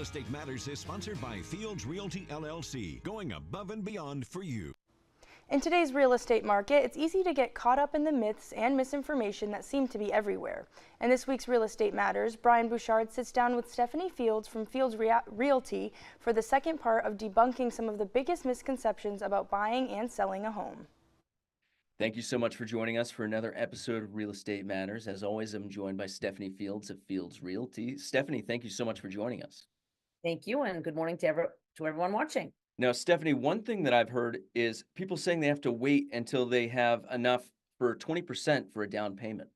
Estate Matters is sponsored by Fields Realty LLC, going above and beyond for you. In today's real estate market, it's easy to get caught up in the myths and misinformation that seem to be everywhere. In this week's Real Estate Matters, Brian Bouchard sits down with Stephanie Fields from Fields Realty for the second part of debunking some of the biggest misconceptions about buying and selling a home. Thank you so much for joining us for another episode of Real Estate Matters. As always, I'm joined by Stephanie Fields of Fields Realty. Stephanie, thank you so much for joining us. Thank you, and good morning to everyone watching. Now, Stephanie, one thing that I've heard is people saying they have to wait until they have enough for 20% for a down payment.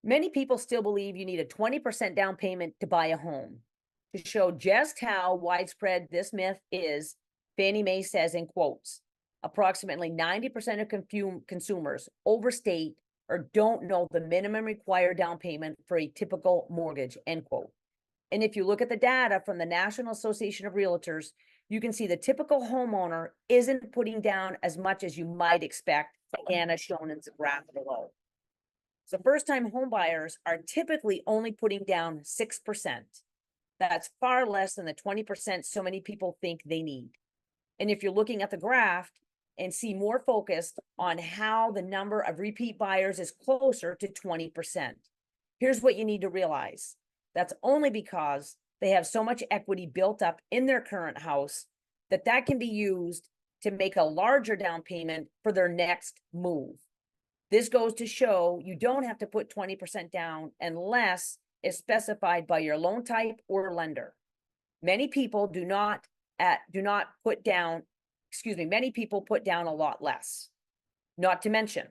Many people still believe you need a 20% down payment to buy a home. To show just how widespread this myth is, Fannie Mae says in quotes, approximately 90% of consumers overstate or don't know the minimum required down payment for a typical mortgage, end quote. And if you look at the data from the National Association of Realtors, you can see the typical homeowner isn't putting down as much as you might expect, again, as shown in the graph below. So first-time home buyers are typically only putting down 6%. That's far less than the 20% so many people think they need. And if you're looking at the graph and see more focused on how the number of repeat buyers is closer to 20%, here's what you need to realize. That's only because they have so much equity built up in their current house that can be used to make a larger down payment for their next move. This goes to show you don't have to put 20% down unless it's specified by your loan type or lender. Many people many people put down a lot less. Not to mention,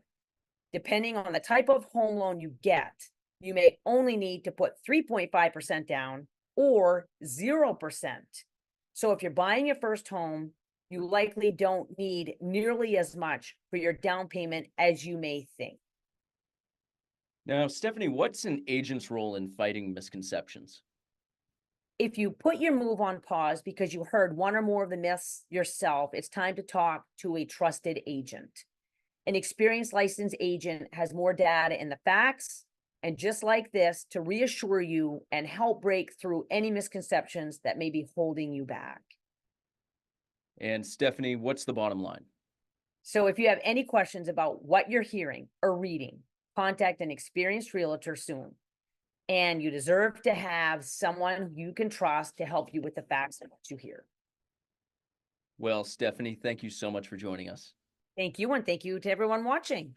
depending on the type of home loan you get, you may only need to put 3.5% down or 0%. So if you're buying your first home, you likely don't need nearly as much for your down payment as you may think. Now, Stephanie, what's an agent's role in fighting misconceptions? If you put your move on pause because you heard one or more of the myths yourself, it's time to talk to a trusted agent. An experienced licensed agent has more data in the facts, and just like this, to reassure you and help break through any misconceptions that may be holding you back. And Stephanie, what's the bottom line? So if you have any questions about what you're hearing or reading, contact an experienced realtor soon. And you deserve to have someone you can trust to help you with the facts and what you hear. Well, Stephanie, thank you so much for joining us. Thank you, and thank you to everyone watching.